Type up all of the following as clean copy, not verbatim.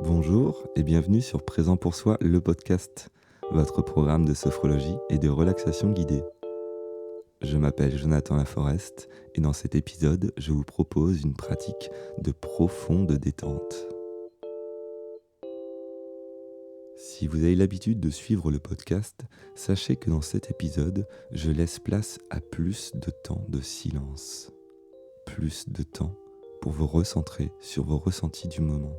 Bonjour et bienvenue sur Présent pour soi, le podcast, votre programme de sophrologie et de relaxation guidée. Je m'appelle Jonathan Laforest et dans cet épisode, je vous propose une pratique de profonde détente. Si vous avez l'habitude de suivre le podcast, sachez que dans cet épisode, je laisse place à plus de temps de silence, plus de temps pour vous recentrer sur vos ressentis du moment.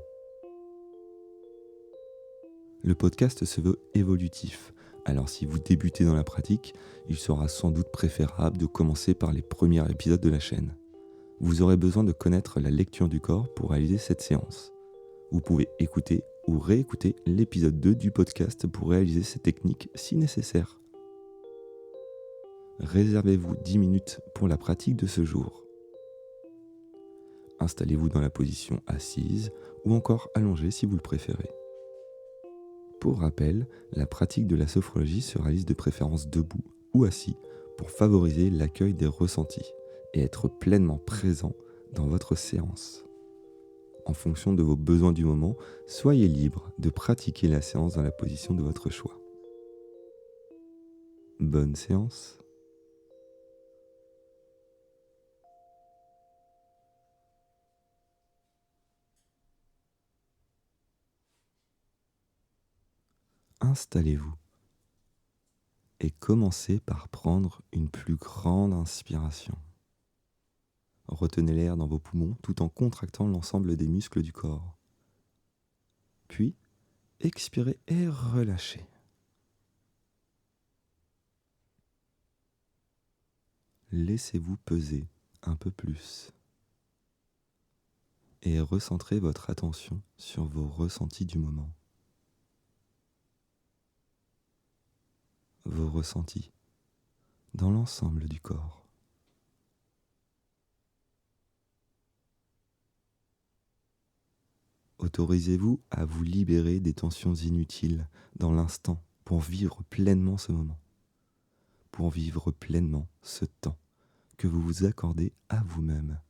Le podcast se veut évolutif, alors si vous débutez dans la pratique, il sera sans doute préférable de commencer par les premiers épisodes de la chaîne. Vous aurez besoin de connaître la lecture du corps pour réaliser cette séance. Vous pouvez écouter ou réécouter l'épisode 2 du podcast pour réaliser cette technique si nécessaire. Réservez-vous 10 minutes pour la pratique de ce jour. Installez-vous dans la position assise ou encore allongée si vous le préférez. Pour rappel, la pratique de la sophrologie se réalise de préférence debout ou assis pour favoriser l'accueil des ressentis et être pleinement présent dans votre séance. En fonction de vos besoins du moment, soyez libre de pratiquer la séance dans la position de votre choix. Bonne séance. Installez-vous et commencez par prendre une plus grande inspiration. Retenez l'air dans vos poumons tout en contractant l'ensemble des muscles du corps. Puis, expirez et relâchez. Laissez-vous peser un peu plus et recentrez votre attention sur vos ressentis du moment. Vos ressentis dans l'ensemble du corps. Autorisez-vous à vous libérer des tensions inutiles dans l'instant pour vivre pleinement ce moment, pour vivre pleinement ce temps que vous vous accordez à vous-même.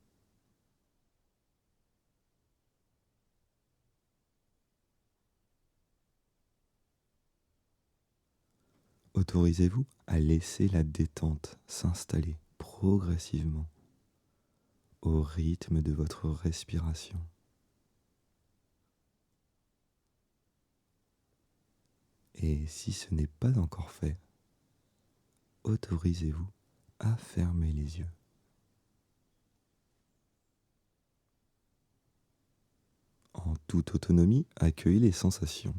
Autorisez-vous à laisser la détente s'installer progressivement au rythme de votre respiration. Et si ce n'est pas encore fait, autorisez-vous à fermer les yeux. En toute autonomie, accueillez les sensations,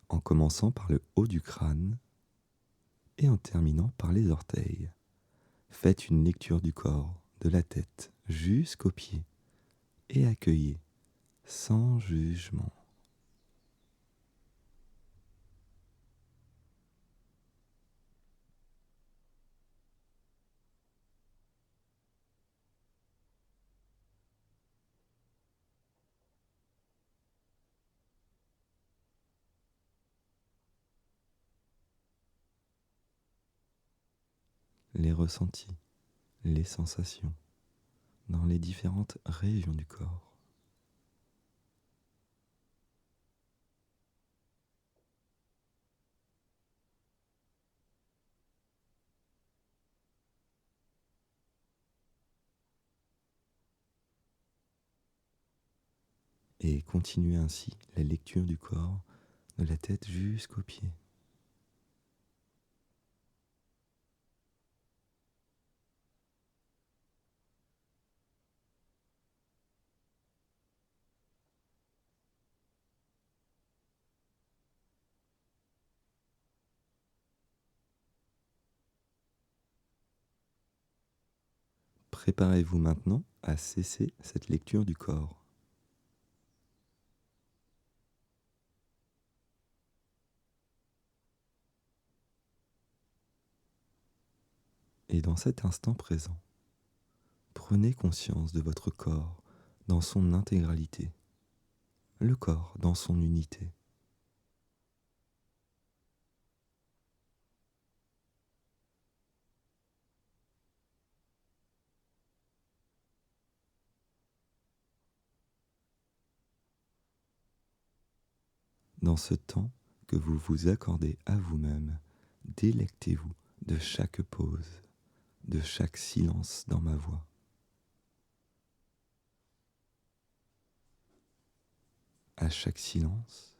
en commençant par le haut du crâne et en terminant par les orteils. Faites une lecture du corps, de la tête jusqu'aux pieds, et accueillez sans jugement. Les ressentis, les sensations dans les différentes régions du corps. Et continuez ainsi la lecture du corps de la tête jusqu'aux pieds. Préparez-vous maintenant à cesser cette lecture du corps. Et dans cet instant présent, prenez conscience de votre corps dans son intégralité, le corps dans son unité. Dans ce temps que vous vous accordez à vous-même, délectez-vous de chaque pause, de chaque silence dans ma voix. À chaque silence,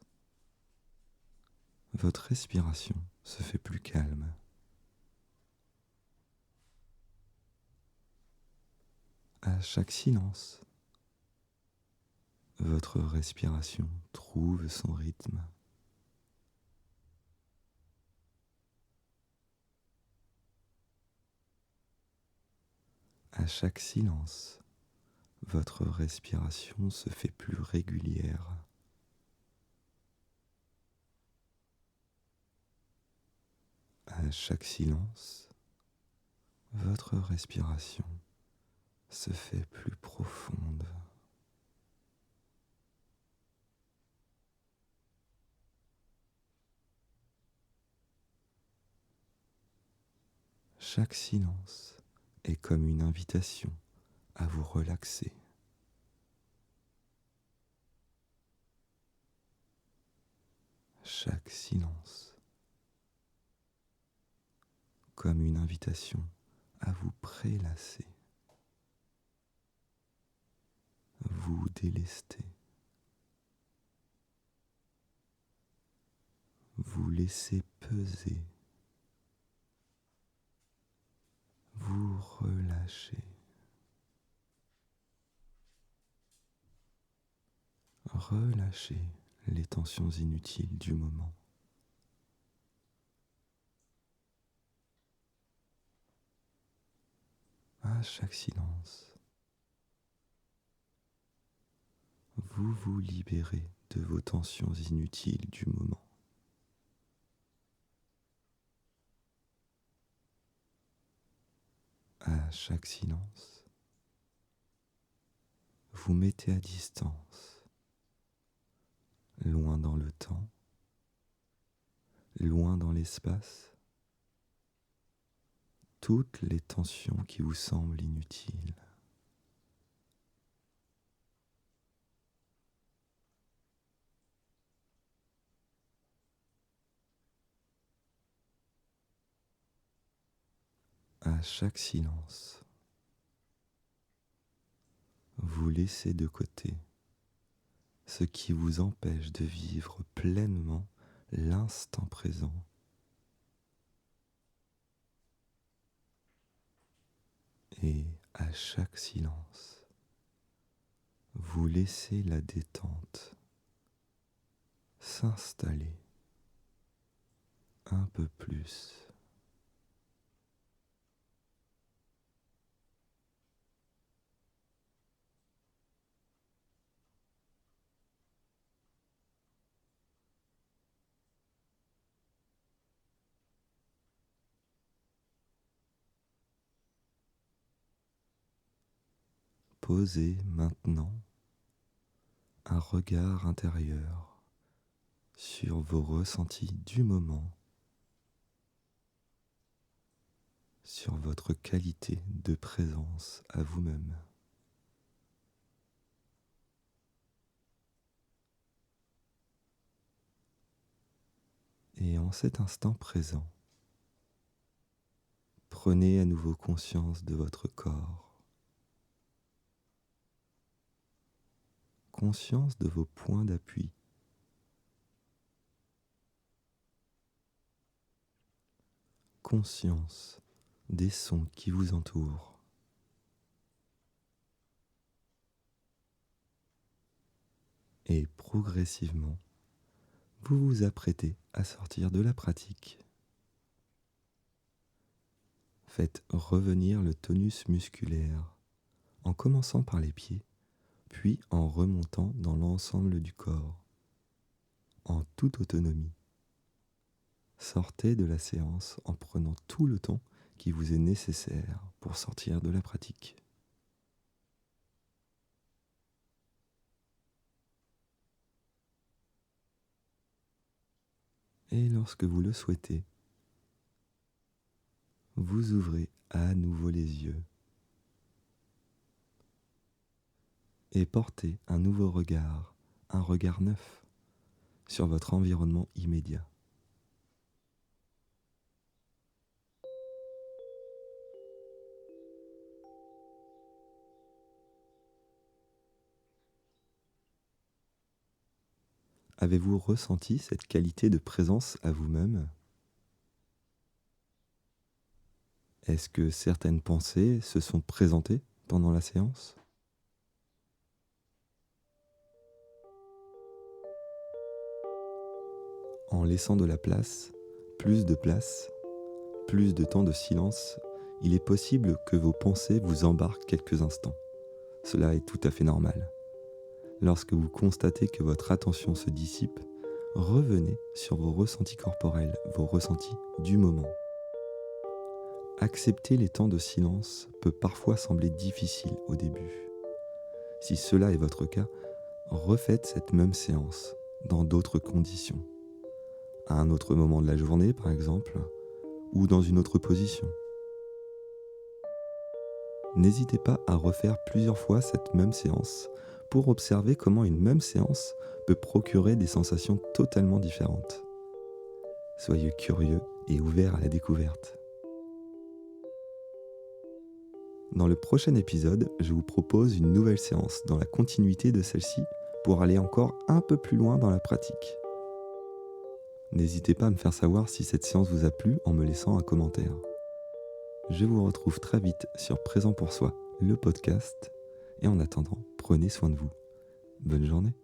votre respiration se fait plus calme. À chaque silence, votre respiration trouve son rythme. À chaque silence, votre respiration se fait plus régulière. À chaque silence, votre respiration se fait plus profonde. Chaque silence est comme une invitation à vous relaxer. Chaque silence comme une invitation à vous prélasser, vous délester, vous laisser peser, vous relâcher. Relâchez les tensions inutiles du moment. À chaque silence, vous vous libérez de vos tensions inutiles du moment. À chaque silence, vous mettez à distance, loin dans le temps, loin dans l'espace, toutes les tensions qui vous semblent inutiles. À chaque silence, vous laissez de côté ce qui vous empêche de vivre pleinement l'instant présent. Et à chaque silence, vous laissez la détente s'installer un peu plus. Posez maintenant un regard intérieur sur vos ressentis du moment, sur votre qualité de présence à vous-même. Et en cet instant présent, prenez à nouveau conscience de votre corps, conscience de vos points d'appui, conscience des sons qui vous entourent. Et progressivement, vous vous apprêtez à sortir de la pratique. Faites revenir le tonus musculaire en commençant par les pieds, puis en remontant dans l'ensemble du corps, en toute autonomie. Sortez de la séance en prenant tout le temps qui vous est nécessaire pour sortir de la pratique. Et lorsque vous le souhaitez, vous ouvrez à nouveau les yeux et portez un nouveau regard, un regard neuf sur votre environnement immédiat. Avez-vous ressenti cette qualité de présence à vous-même ? Est-ce que certaines pensées se sont présentées pendant la séance ? En laissant de la place, plus de temps de silence, il est possible que vos pensées vous embarquent quelques instants. Cela est tout à fait normal. Lorsque vous constatez que votre attention se dissipe, revenez sur vos ressentis corporels, vos ressentis du moment. Accepter les temps de silence peut parfois sembler difficile au début. Si cela est votre cas, refaites cette même séance dans d'autres conditions. À un autre moment de la journée, par exemple, ou dans une autre position. N'hésitez pas à refaire plusieurs fois cette même séance pour observer comment une même séance peut procurer des sensations totalement différentes. Soyez curieux et ouverts à la découverte. Dans le prochain épisode, je vous propose une nouvelle séance dans la continuité de celle-ci pour aller encore un peu plus loin dans la pratique. N'hésitez pas à me faire savoir si cette séance vous a plu en me laissant un commentaire. Je vous retrouve très vite sur Présent pour Soi, le podcast. Et en attendant, prenez soin de vous. Bonne journée.